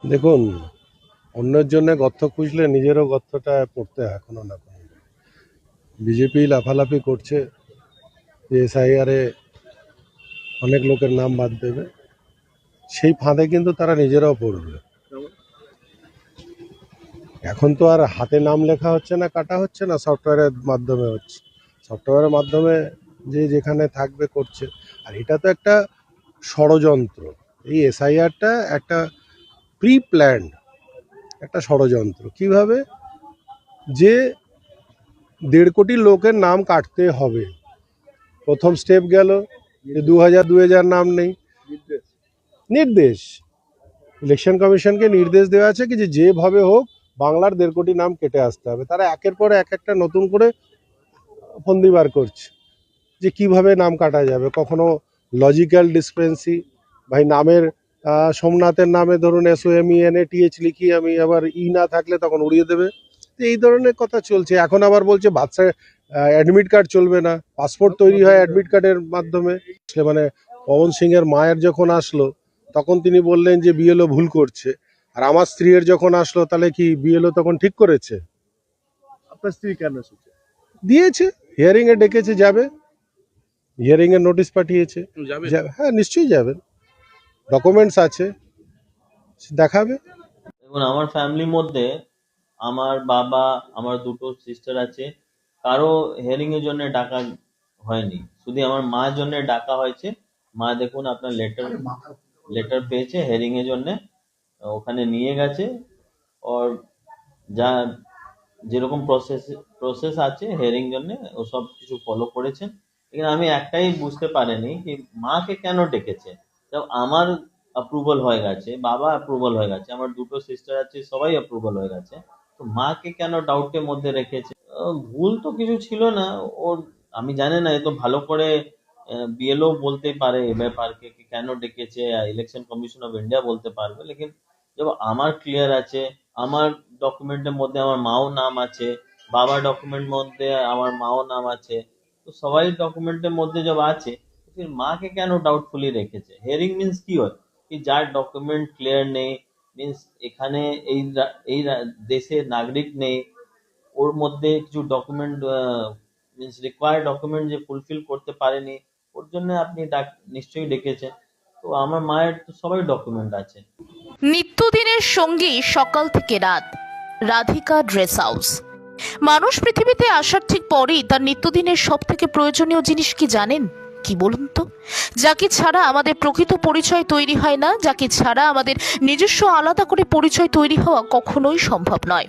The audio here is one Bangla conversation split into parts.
দেখুন, অন্যের জন্য গর্ত খুঁজলে নিজেরও গর্তটা পড়তে হয় কোনো না কোনো। বিজেপি লাফালাফি করছে যে এসআইআরে অনেক লোকের নাম বাদ দেবে, সেই ফাঁদে কিন্তু তারা নিজেরাও পড়বে। এখন তো আর হাতে নাম লেখা হচ্ছে না, কাটা হচ্ছে না, সফটওয়্যারের মাধ্যমে হচ্ছে। সফটওয়্যারের মাধ্যমে যে যেখানে থাকবে করছে। আর এটা তো একটা ষড়যন্ত্র। এই এসআইআরটা একটা প্রি প্ল্যান্ড একটা ষড়যন্ত্র। কিভাবে? যে 1.5 কোটি লোকের নাম কাটতে হবে। প্রথম স্টেপ গেল যে 2000 নাম নেই। নির্দেশ ইলেকশন কমিশনকে নির্দেশ দেওয়া আছে কি যে যেভাবে হোক বাংলার 1.5 কোটি নাম কেটে আসতে হবে। তারা একের পর এক একটা নতুন করে ফন্দি বার করছে যে কিভাবে নাম কাটা যাবে। কখনো লজিক্যাল ডিসক্রিপেন্সি, ভাই নামের সোমনাথের নামে ধরুন SOMENATH লিখি আমি, আবার না থাকলে তখন উড়িয়ে দেবে। তো এই ধরনের কথা চলছে। এখন আবার বলছে বাচ্চা অ্যাডমিট কার্ড চলবে না, পাসপোর্ট তৈরি হয় অ্যাডমিট কার্ডের মাধ্যমে। মানে পবন সিংয়ের মায়ের যখন আসলো তখন তিনি বললেন যে বিএলও ভুল করছে। আর আমার স্ত্রীর যখন আসলো তাহলে কি বিএলও তখন ঠিক করেছে? আপনার স্ত্রী কেন এসেছে? দিয়েছে, হিয়ারিং এ ডেকেছে, যাবে, হিয়ারিং এর নোটিশ পাঠিয়েছে। হ্যাঁ, নিশ্চয়ই যাবেন, ডকুমেন্টস আছে, দেখাবে। দেখুন, আমার ফ্যামিলির মধ্যে আমার বাবা, আমার দুটো সিস্টার আছে, কারো হিয়ারিং এর জন্য ডাকা হয়নি, শুধু আমার মার জন্য ডাকা হয়েছে। মা দেখুন আপনার লেটার পেয়েছে হিয়ারিং এর জন্য, ওখানে নিয়ে গেছে। ওর যা যেরকম প্রসেস আছে হিয়ারিং জন্য ও সব কিছু ফলো করেছেন। কিন্তু আমি একটাই বুঝতে পারিনি যে মাকে কেন ডেকেছে। তো আমার অ্যাপ্রুভাল হয়ে গেছে, বাবা অ্যাপ্রুভাল হয়ে গেছে, আমার দুটো সিস্টার আছে, সবাই অ্যাপ্রুভাল হয়ে গেছে, তো মাকে কেন ডাউটের মধ্যে রেখেছে? ভুল তো কিছু ছিল না ওর। আমি জানি না, এ তো ভালো করে বিএলও বলতে পারে এ ব্যাপারকে কি কেন ডেকেছে, ইলেকশন কমিশন অফ ইন্ডিয়া বলতে পারবে। লেকিন যখন আমার ক্লিয়ার আছে, আমার ডকুমেন্টের মধ্যে আমার মাও নাম আছে, বাবার ডকুমেন্ট মধ্যে আমার মাও নাম আছে, তো সবাই ডকুমেন্টের মধ্যে যখন আছে, ফির মাকে কেন ডাউটফুলি রেখেছে? হিয়ারিং মিন্স কি হয় কি যার ডকুমেন্ট ক্লিয়ার নেই, মিন্স এখানে এই দেশের নাগরিক নেই, ওর মধ্যে কিছু ডকুমেন্ট মিন্স রিকোয়ার্ড ডকুমেন্ট যে ফুলফিল করতে পারেনি, ওর জন্য আপনি নিশ্চয়ই ডেকেছেন। তো আমার মায়ের তো সবাই ডকুমেন্ট আছে। নিত্যদিনের সঙ্গী সকাল থেকে রাত, রাধিকা ড্রেস হাউস। মানুষ পৃথিবীতে আসার ঠিক পরেই তার নিত্যদিনের সব থেকে প্রয়োজনীয় জিনিস কি জানেন? কি বলুন তো? যাকে ছাড়া আমাদের প্রকৃত পরিচয় তৈরি হয় না, যাকে ছাড়া আমাদের নিজস্ব আলাদা করে পরিচয় তৈরি হওয়া কখনোই সম্ভব নয়।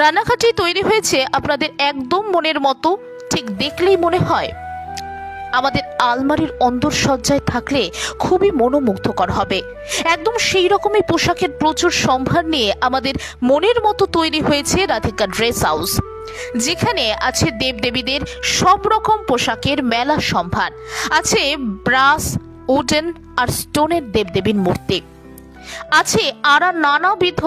রানাঘাটে তৈরি হয়েছে আপনাদের একদম মনের মতো, ঠিক দেখলেই মনে হয় আমাদের আলমারির অন্দরসজ্জায় থাকলে খুবই মনোমুগ্ধকর হবে। একদম সেই রকমই পোশাকের প্রচুর সম্ভার নিয়ে আমাদের মনের মতো তৈরি হয়েছে রাধিকা ড্রেস হাউস, যেখানে আছে দেবদেবীদের সব রকম পোশাকের মেলা সম্ভার। আছে ব্রাস, উডেন আর স্টোনের দেবদেবীর মূর্তি। আছে আরো নানাবিধ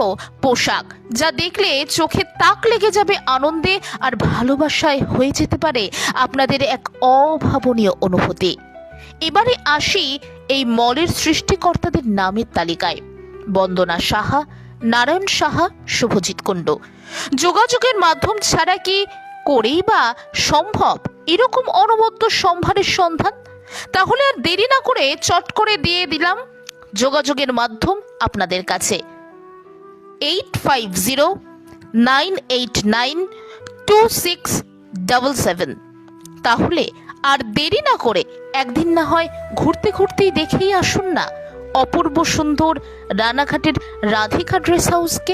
পোশাক, যা দেখলে চোখে তাক লেগে যাবে আনন্দে আর ভালোবাসায়, হয়ে যেতে পারে আপনাদের এক অভাবনীয় অনুভূতি। এবারে আসি এই মলের সৃষ্টিকর্তাদের নামের তালিকায়। বন্দনা সাহা, নারায়ণ সাহা, শুভজিৎ কুণ্ডু। যোগাযোগের মাধ্যম ছাড়া কি করেই বা সম্ভব এরকম অনবদ্য সম্ভারের সন্ধান? তাহলে আর দেরি না করে চট করে দিয়ে দিলাম যোগাযোগের মাধ্যম আপনাদের কাছে 8509892677। তাহলে আর দেরি না করে একদিন না হয় ঘুরতে ঘুরতেই দেখেই আসুন না অপূর্ব সুন্দর রানাঘাটের রাধিকা ড্রেস হাউসকে।